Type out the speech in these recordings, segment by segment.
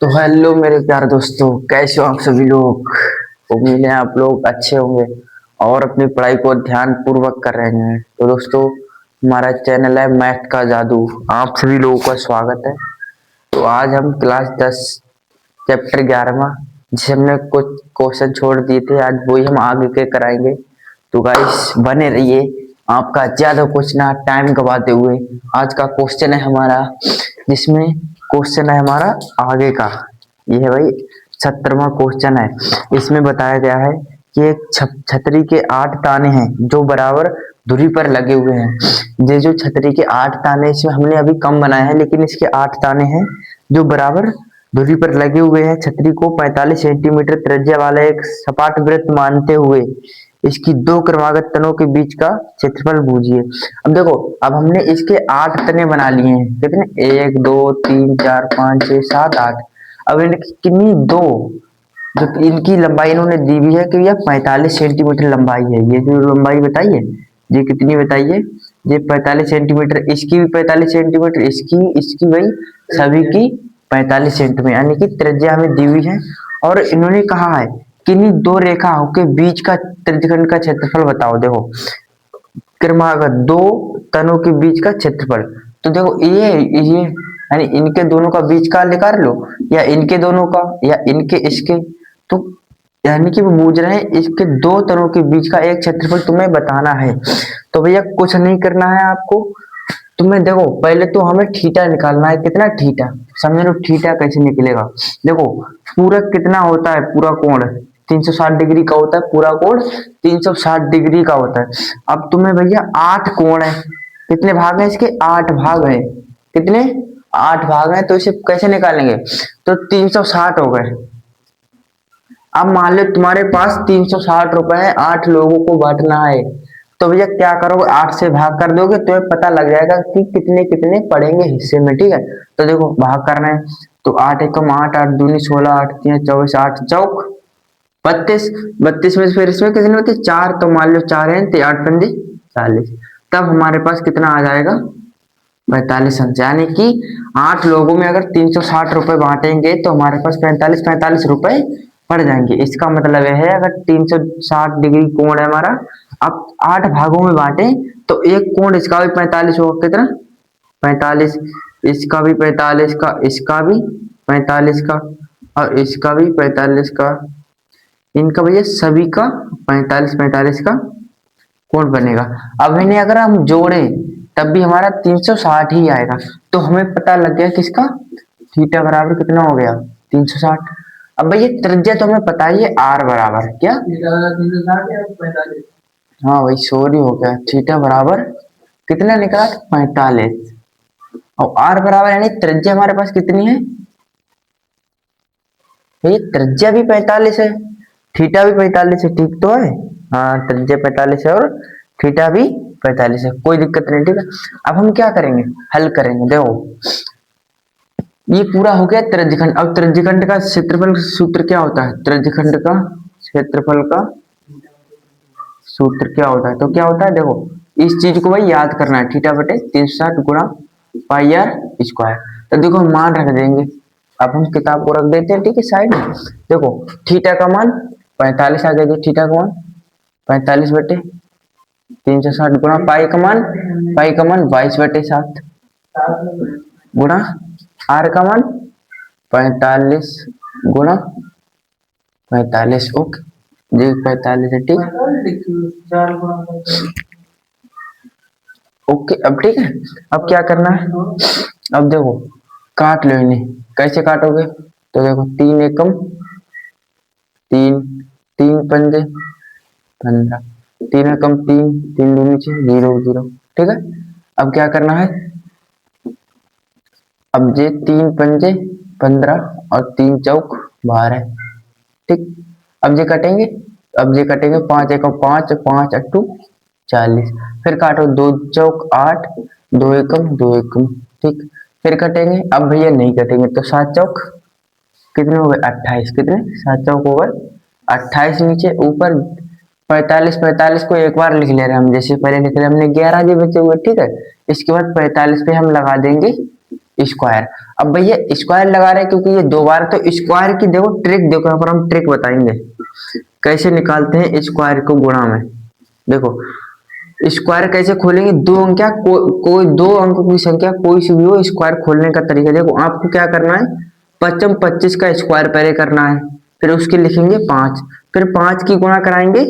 तो हेलो मेरे प्यारे दोस्तों, कैसे हो आप सभी लोग। उम्मीद है आप लोग अच्छे होंगे और अपनी पढ़ाई को ध्यान पूर्वक कर रहे हैं। तो दोस्तों, हमारा चैनल है मैथ का जादू, आप सभी लोगों का स्वागत है। तो आज हम क्लास 10 चैप्टर 11वां, जिसे हमने कुछ क्वेश्चन छोड़ दिए थे, आज वही हम आगे के कराएंगे। तो गाइस बने रहिए, आपका ज्यादा कुछ ना टाइम गवाते हुए। आज का क्वेश्चन है हमारा, जिसमें क्वेश्चन है हमारा आगे का। ये है भाई 70वां क्वेश्चन है। इसमें बताया गया है कि एक छतरी के 8 ताने हैं जो बराबर दूरी पर लगे हुए हैं। ये जो छतरी के 8 ताने, इसमें हमने अभी कम बनाए हैं, लेकिन इसके 8 ताने हैं जो बराबर दूरी पर लगे हुए हैं। छतरी को 45 सेंटीमीटर त्रिज्या वाला एक सपाट वृत्त मानते हुए इसकी दो क्रमागत तनों के बीच का क्षेत्रफल बूझिए। अब देखो, अब हमने इसके 8 तने बना लिए हैं। कितने? 1 2 3 4 5 6 7 8। अब इनकी कितनी? 2। जो इनकी लंबाई इन्होंने दी हुई है कि यह 45 सेंटीमीटर लंबाई है। ये जो लंबाई बताई है, ये कितनी बताई है? ये 45 सेंटीमीटर। इसकी भी 45 सेंटीमीटर, इसकी भाई सभी की 45 सेंटीमीटर, यानी कि त्रिज्या हमें दी हुई है। और इन्होंने कहा है कि इन्हीं दो रेखाओं के बीच का त्रिज्यखंड का क्षेत्रफल बताओ। देखो, क्रमागत दो तनों के बीच का क्षेत्रफल। तो देखो, ये यानी इनके दोनों का बीच का निकाल लो, या इनके दोनों का, या इनके इसके। तो यानी कि वो बूझ रहे हैं इसके दो तनों के बीच का एक क्षेत्रफल तुम्हें बताना है। तो भैया कुछ नहीं करना है आपको। तुम्हें देखो, पहले तो हमें थीटा निकालना है। कितना थीटा? समझ लो थीटा कैसे निकलेगा। देखो, पूरा कितना होता है? पूरा कोण 360 डिग्री का होता है। पूरा कोण 360 डिग्री का होता है। अब तुम्हें भैया 8 कोण है। कितने भाग हैं इसके? 8 भाग हैं। कितने? 8 भाग हैं। तो इसे कैसे निकालेंगे? तो 360 हो गए। अब मान लो तुम्हारे पास 360 रुपए है, 8 लोगों को बांटना है। तो भैया क्या करोगे? 8 से भाग कर दोगे तो पता लग जाएगा कि कितने कितने पड़ेंगे हिस्से में। ठीक है, तो देखो भाग करना है। तो 8 एकम 8, 8 दूनी 16, 8 तीन 24, 8 चौक 32। 32 में से फिर इसमें कितने होते? 4। तो मान लो 4 है तो 8 पंजे 40। तब हमारे पास कितना आ जाएगा? 45 अंश। यानी कि 8 लोगों में अगर 360 रुपए बांटेंगे तो हमारे पास 45 रुपए पड़ जाएंगे। इसका मतलब है अगर 360 डिग्री कोण है हमारा, अब 8 भागों में बांटे तो एक कोण इसका भी 45 होगा। कितना? 45। इसका भी 45 का, इसका भी 45 का, और इसका भी 45 का। इनका भैया सभी का 45 का कोण बनेगा। अब इन्हें अगर हम जोड़ें तब भी हमारा 360 ही आएगा। तो हमें पता लग गया किसका? थीटा बराबर कितना हो गया? 360। अब भैया त्रिज्या तो हमें पता ही है, आर बराबर क्या? 360। हाँ भाई, सॉरी हो गया। थीटा बराबर कितना निकला? 45। और आर बराबर यानी त्रिज्या हमारे पास कितनी है? भैया त्रिज्या भी 45 है, थीटा भी 45 है। ठीक तो है? हाँ, त्रिज्या 45 है और थीटा भी 45 है। कोई दिक्कत नहीं। ठीक है, अब हम क्या करेंगे? हल करेंगे। देखो, ये पूरा हो गया त्रिज्यखंड। अब त्रिज्यखंड का क्षेत्रफल सूत्र क्या होता है? त्रिज्यखंड का क्षेत्रफल का सूत्र क्या होता है? तो क्या होता है? देखो, इस चीज को भाई याद करना है। थीटा बटे 360 गुणा पाई आर स्क्वायर। तो देखो, हम मान रख देंगे। अब हम किताब को रख देते हैं, ठीक है, साइड में। देखो, थीटा का मान 45 आ गया। थीटा का मान 45 बटे 360 गुणा पाई का मान, 22/7 गुणा आर का मान 45 गुणा 45। ओके जी, 45 है। ठीक, ओके। अब ठीक है, अब क्या करना है? अब देखो, काट लो इन्हें। कैसे काटोगे? तो देखो, 3 एकम 3, 3 पंजे 15, 3 एकम 3, 3 दूनी 6, 0 0। ठीक है, अब क्या करना है? अब ये 3 पंजे 15 और 3 चौक 12। ठीक, अब ये कटेंगे। अब ये कटेंगे 5 एकम 5, 5 अट्टू 40। फिर काटो 2 चौक 8, 2 एकम 2 एकम। ठीक, फिर कटेंगे। अब भैया नहीं कटेंगे तो 7 चौक कितने हो गए? 28। कितने? 7 चौक हो गए 28। नीचे ऊपर 45, 45 को एक बार लिख ले रहे हैं हम, जैसे पहले लिख रहे हमने 11 जो बचे हुए। ठीक है, इसके बाद 45 पे हम लगा देंगे स्क्वायर। अब भैया स्क्वायर लगा रहे हैं क्योंकि ये दो बार, तो स्क्वायर की देखो ट्रिक, देखो यहाँ पर हम ट्रिक बताएंगे कैसे निकालते हैं स्क्वायर को गुणा में। देखो स्क्वायर कैसे खोलेंगे, दो अंक क्या कोई दो अंकों की संख्या कोई सी भी हो, स्क्वायर खोलने का तरीका देखो। आपको क्या करना है, 25 का स्क्वायर पहले करना है, फिर उसके लिखेंगे 5, फिर 5 की गुणा कराएंगे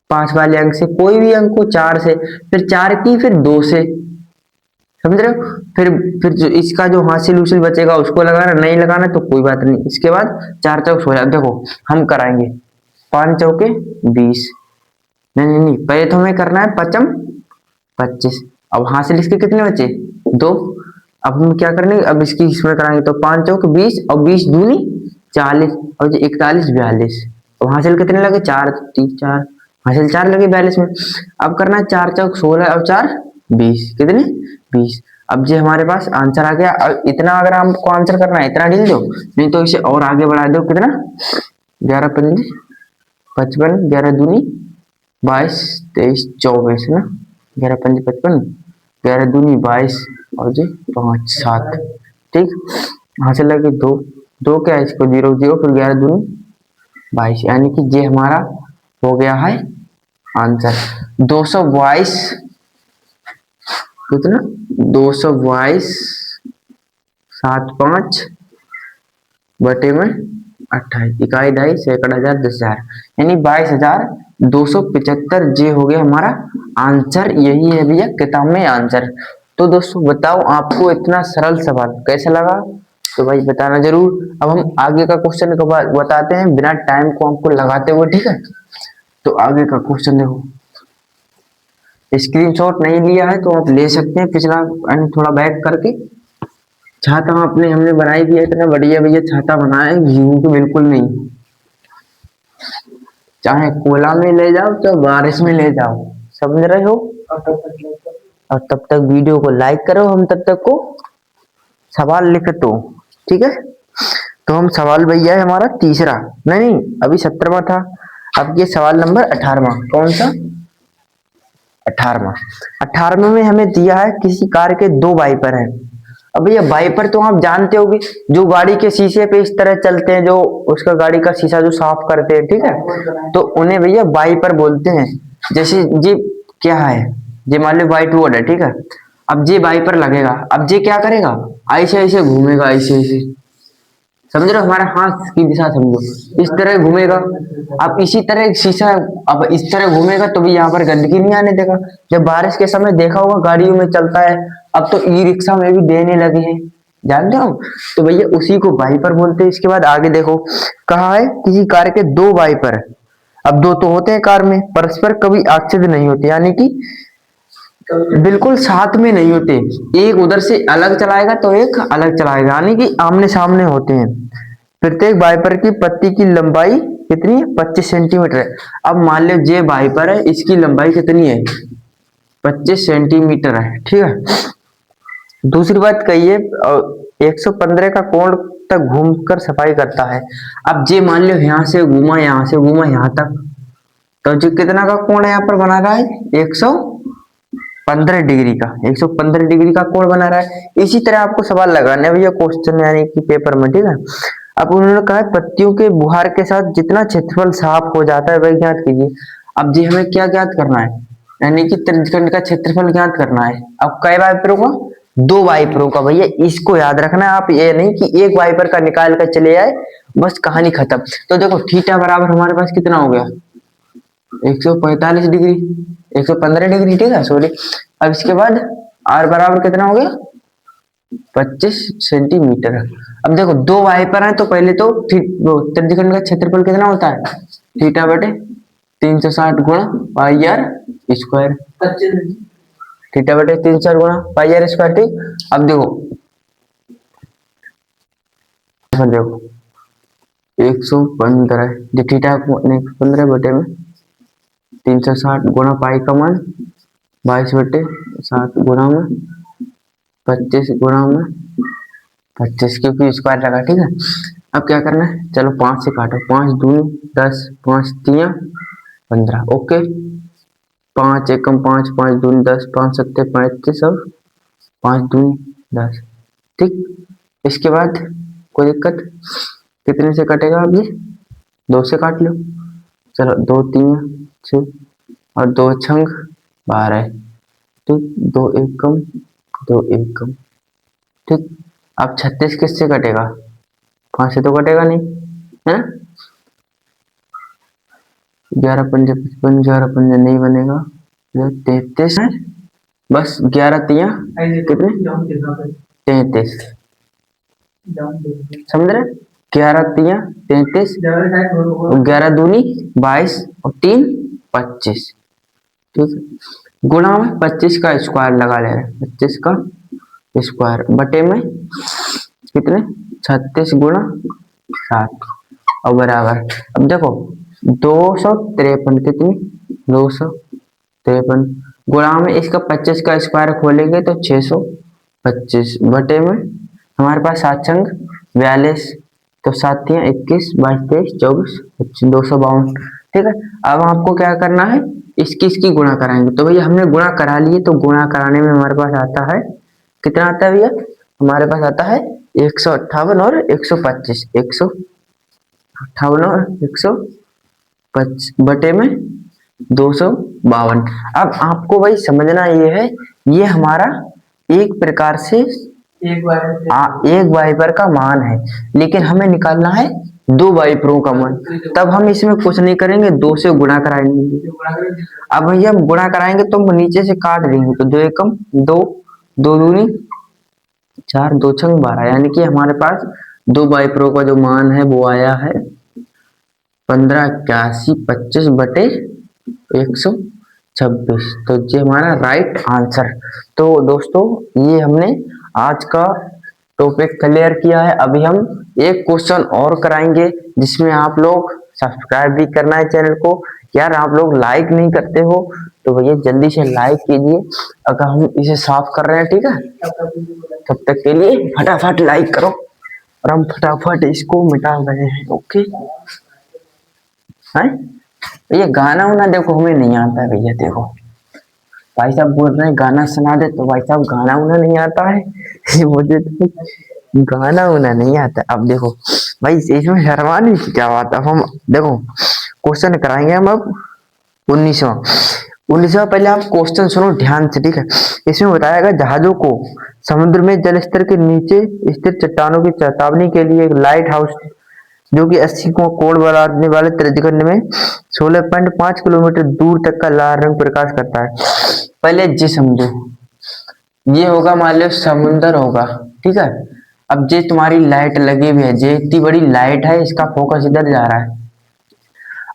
5 वाले अंक से, कोई भी अंक को 4 से, फिर 4 की फिर 2 से, समझ रहे हो। फिर जो इसका जो हासिल उसिल बचेगा उसको लगाना, नहीं लगाना तो कोई बात नहीं। इसके बाद 4 चौक 16, देखो हम कराएंगे 5 चौके 20, नहीं नहीं नहीं, पहले तो हमें करना है 5 25। अब हासिल इसके कितने बचे, 2। अब हम क्या करेंगे, अब इसकी इसमें कराएंगे तो 5 चौक 20 और 20 दूनी 40 और 41 42। अब हासिल कितने लगे, 4 3 4, हासिल 4 लगे 42 में। अब करना है 4 चौक 16 और 4 20, कितने 20। अब जी हमारे पास आंसर आ गया। अब इतना अगर हमको आंसर करना है इतना ढील दो, नहीं तो इसे और आगे बढ़ा दो, कितना 11 5 55, 11 दूनी 22 23 24 है ना, 11 5 55, 11 दूनी 22 और जी 5 7, ठीक। हासिल लगे 2 2 क्या है, इसको 0 0, फिर 11 दूनी 22, यानी कि ये हमारा हो गया है आंसर 222, कितना 222 7 5 बटे में 28, इकाई ढाई सैकड़ा हजार 10,000, यानी 22,275 जे हो गया हमारा आंसर। यही है भैया किताब में आंसर। तो दोस्तों बताओ आपको इतना सरल सवाल कैसा लगा, तो भाई बताना जरूर। अब हम आगे का क्वेश्चन को बताते हैं बिना टाइम को आपको लगाते हुए, ठीक है। तो आगे का क्वेश्चन देखो, स्क्रीनशॉट नहीं लिया है तो आप ले सकते हैं, पिछला थोड़ा बैक करके। छाता अपने हमने बनाई दिया, इतना बढ़िया भैया छाता बनाया है, गेहूं के बिल्कुल नहीं, चाहे कोला में ले जाओ चाहे बारिश में ले जाओ, समझ रहे हो। और तब तक वीडियो को लाइक करो, हम तब तक को सवाल लिख दो, ठीक है। तो हम सवाल भैया है हमारा तीसरा, नहीं नहीं अभी 17वां था, अब ये सवाल नंबर 18वां, कौन सा 18वां। 18वें में हमें दिया है किसी कार के दो वाइपर हैं। अब भैया वाइपर तो आप जानते होगे, जो गाड़ी के शीशे पे इस तरह चलते हैं, जो उसका गाड़ी का शीशा जो साफ करते हैं, ठीक है, तो उन्हें भैया वाइपर बोलते हैं। जैसे ये क्या है, ये मान लो व्हाइट बोर्ड है, ठीक है। अब ये वाइपर लगेगा, अब ये क्या करेगा, ऐसे ऐसे घूमेगा, ऐसे ऐसे, समझ रहे हो, हमारे हाथ की दिशा समझो, इस तरह घूमेगा। अब इसी तरह शीशा अब इस तरह घूमेगा तो भी यहाँ पर गंदगी नहीं आने देगा। जब बारिश के समय देखा होगा गाड़ियों में चलता है, अब तो ई रिक्शा में भी देने लगे हैं, जानते हो। तो भैया उसी को वाइपर बोलते हैं। इसके बाद आगे देखो, कहा है किसी कार के दो वाइपर, अब दो तो होते हैं कार में, परस्पर कभी आच्छेद नहीं होते, यानी कि बिल्कुल साथ में नहीं होते, एक उधर से अलग चलाएगा तो एक अलग चलाएगा, यानी कि आमने सामने होते हैं। प्रत्येक वाइपर की पत्ती की लंबाई कितनी है, 25 सेंटीमीटर है। अब मान लो ये वाइपर है, इसकी लंबाई कितनी है, 25 सेंटीमीटर है, ठीक है। दूसरी बात कहिए, 115 का कोण तक घूमकर सफाई करता है। अब ये मान लो यहाँ से घूमा, यहाँ से घूमा यहाँ तक, तो जो कितना का कोण यहाँ पर बना रहा है, 115 डिग्री का, 115 डिग्री का कोण बना रहा है। इसी तरह आपको सवाल लगाने भैया क्वेश्चन यानी कि पेपर में, ठीक है। अब उन्होंने कहा पत्तियों के बुहार के साथ जितना क्षेत्रफल साफ हो जाता है वही ज्ञात कीजिए। अब जी हमें क्या ज्ञात करना है, यानी कि त्रिज्यखंड का क्षेत्रफल ज्ञात करना है। अब कई वाइपरों का, दो वाइपरों का, भैया इसको याद रखना है। आप ये नहीं कि एक वाइपर का निकाल कर चले आए बस कहानी खत्म। तो देखो थीटा बराबर हमारे पास कितना हो गया, 145 डिग्री, 115 डिग्री, ठीक है, सॉरी। अब इसके बाद आर बराबर कितना हो गया, 25 सेंटीमीटर। अब देखो दो वाइपर हैं तो पहले तो त्रिज्यखंड का क्षेत्रफल कितना होता है, थीटा बटे 360 गुणा पाई आर स्क्वायर, थीटा बटे 360 गुणा पाई आर स्क्वायर, ठीक। अब देखो देखो 115, जो थीटा 115 बटे में 360 गुणा पाई का मान 22 बटे 7 गुणा में 25 गुणा में 25, क्योंकि स्क्वायर लगा, ठीक है। अब क्या करना है, चलो 5 से काटो, 5 दूनी 10, 5 3 15, ओके। 5 एकम 5, 5 दूनी 10, 5 सत्ते 35 और 5 दूनी 10, ठीक। इसके बाद कोई दिक्कत, कितने से कटेगा अब ये, 2 से काट लो। चलो 2 3 6 और 2 छंग 12, ठीक। 2 1 कम, 2 1 कम, ठीक। अब 36 किससे कटेगा, 5 से तो कटेगा नहीं, है ना। 11 पंजे 55, 11 पंजे नहीं बनेगा, 33 है, बस 11 तिया कितने, 33, समझ रहे, 11 तिया 33, 11 दूनी 22 और 3 25, ठीक है। गुणा में 25 का स्क्वायर लगा ले रहे हैं, 25 का स्क्वायर बटे में कितने, 36 गुणा 7 और बराबर। अब देखो 253 कितनी, 253 गुणा में इसका 25 का स्क्वायर खोलेंगे तो 625 बटे में हमारे पास 7 छंग 42, तो 7 तिया 21 22 23 24 25, 252, ठीक है। अब आपको क्या करना है, इसकी गुणा कराएंगे, तो भैया हमने गुणा करा लिए, तो गुणा कराने में हमारे पास आता है कितना, आता है भैया हमारे पास आता है 158 और 125, 158 और 125 बटे में 252। अब आपको भाई समझना ये है, ये हमारा एक प्रकार से एक वाइपर का मान है, लेकिन हमें निकालना है 2 वाइपरों का मान, तब हम इसमें कुछ नहीं करेंगे, 2 से गुणा कराएंगे। अब भैया हम गुणा कराएंगे तो हम नीचे से काट देंगे, तो 2 एकम 2, 2 दूनी 4, 2 छंग 12, यानी कि हमारे पास 2 वाइपरों का जो मान है वो आया है 158125 बटे 126, तो ये हमारा राइट आंसर। तो दोस्तों ये हमने आज का टॉपिक क्लियर किया है। अभी हम एक क्वेश्चन और कराएंगे, जिसमें आप लोग सब्सक्राइब भी करना है चैनल को। यार आप लोग लाइक नहीं करते हो तो भैया जल्दी से लाइक कीजिए, अगर हम इसे साफ कर रहे हैं, ठीक है। तब तक के लिए फटाफट लाइक करो और हम फटाफट इसको मिटा रहे हैं, ओके। है भैया गाना वाना देखो हमें नहीं आता है भैया, देखो भाई साहब बोल रहे हैं गाना सुना दे, तो भाई साहब गाना वाना नहीं आता है मुझे तो गाना वाना नहीं आता। अब देखो भाई इसमें शर्माने की क्या बात है, अब हम देखो क्वेश्चन कराएंगे हम अब 19वां। पहले आप क्वेश्चन सुनो ध्यान से, ठीक है। इसमें बताया गया जहाजों को समुद्र में जल स्तर के नीचे स्थित चट्टानों की चेतावनी के लिए एक लाइट हाउस जो कि 80 को कोण बनाने वाले त्रिज्यखंड में 16.5 किलोमीटर दूर तक का लाल रंग प्रकाश करता है। पहले जी समझो, ये होगा मान लो समुंदर होगा, ठीक है। अब ये तुम्हारी लाइट लगी हुई है, ये इतनी बड़ी लाइट है, इसका फोकस इधर जा रहा है।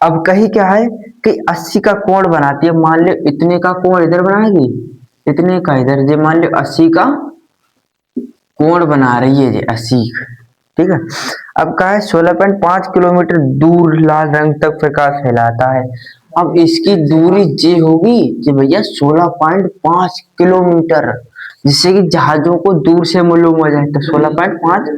अब कही क्या है कि 80 का कोण बनाती है, मान लो इतने का कोण इधर बनाएगी, इतने का इधर, ये मान लो 80 का कोण बना रही है, ये 80, ठीक है। अब कहा है 16.5 किलोमीटर दूर लाल रंग तक प्रकाश फैलाता है। अब इसकी दूरी ये होगी कि भैया 16.5 किलोमीटर, जिससे कि जहाजों को दूर से मालूम हो जाए, तो 16.5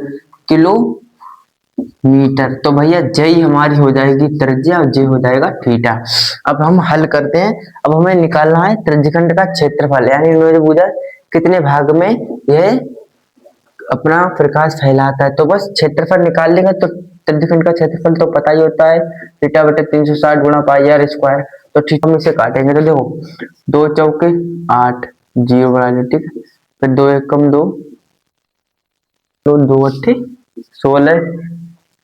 किलोमीटर, तो भैया जय हमारी हो जाएगी त्रिज्या और जय हो जाएगा थीटा। अब हम हल करते हैं। अब हमें निकालना है त्रिज्यखंड का क्षेत्रफल, यानी इन्होंने पूछा कितने भाग में यह अपना प्रकाश फैलाता है, तो बस क्षेत्रफल निकाल लेंगे तो त्रिज्यखंड का क्षेत्रफल तो पता ही होता है, थीटा बटे 360 गुणा पाई आर स्क्वायर। तो ठीक हम इसे काटेंगे, तो देखो 2 चौके 8, 0 बना ले, ठीक है। फिर 2 एकम 2, तो 2 अट्ठे 16,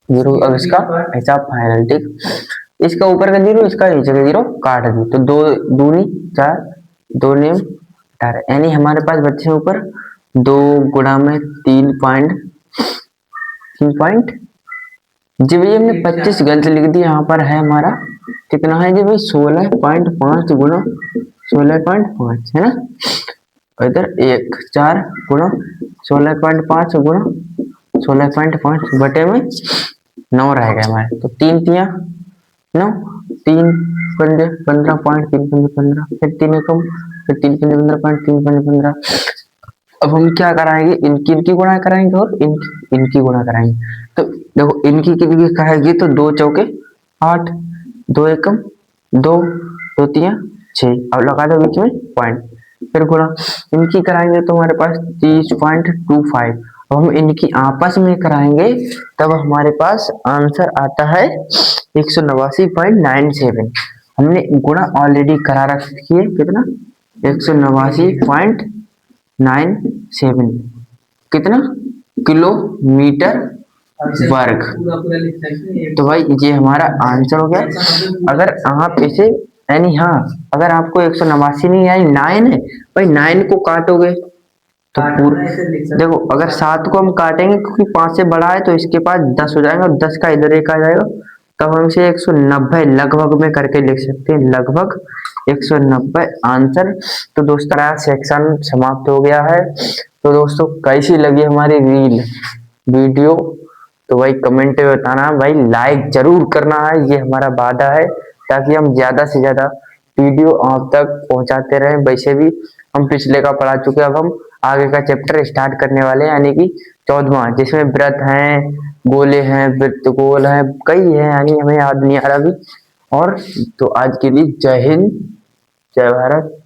0। अब इसका हिसाब फाइनल, ठीक। इसका ऊपर का 0, इसका नीचे का 0 काट दी, तो 2 दूनी 4, 2 नेम 18, यानी हमारे पास बच्चे ऊपर 2 गुणा में 3 पॉइंट जी भैया हमने 25 गलत लिख दी, यहाँ पर है हमारा कितना है जी भाई 16.5 गुणा 16.5 है ना, इधर 1 4 गुणा 16.5 गुणा 16.5 बटे में 9 रह गया हमारे, तो 3 तिया 9, 3 पंजे 15 पॉइंट 3 पंजे 15, फिर 3 एकम, फिर 3 पंजे 15 पॉइंट 3 पंजे 15। अब हम क्या कराएंगे, इनकी गुणा कराएंगे और इनकी गुणा कराएंगे। तो देखो इनकी कहेगी तो 2 चौके 8, 2 एकम 2, 2 तिया 6, अब लगा दो बीच में पॉइंट, फिर गुणा इनकी कराएंगे तो हमारे पास 30.25, अब हम इनकी आपस में कराएंगे तब हमारे पास आंसर आता है 189.97। हमने गुणा ऑलरेडी करा रखी है, कितना 189.97 कितना किलोमीटर वर्ग। तो भाई ये हमारा आंसर हो गया। अगर आप इसे यानी हाँ, अगर आपको 189 नहीं यानी 9 है भाई, 9 को काटोगे तो देखो, अगर 7 को हम काटेंगे क्योंकि 5 से बड़ा है तो इसके पास 10 हो जाएगा और 10 का इधर एक आ जाएगा, तब हम इसे 190 लगभग में करके लिख सकते हैं, लगभग 190 आंसर। तो दोस्तों हमारा सेक्शन समाप्त हो गया है। तो दोस्तों कैसी लगी हमारी रील वीडियो, तो भाई कमेंट में बताना, भाई लाइक जरूर करना है, ये हमारा वादा है, ताकि हम ज्यादा से ज्यादा वीडियो आप तक पहुंचाते रहें। वैसे भी हम पिछले का पढ़ा चुके, अब हम आगे का चैप्टर स्टार्ट करने वाले हैं, यानी कि 14वां, जिसमें व्रत हैं, गोले हैं, वृत्त गोल हैं, कई है, यानी हमें याद नहीं आ रहा अभी। और तो आज के लिए जय हिंद, जय भारत।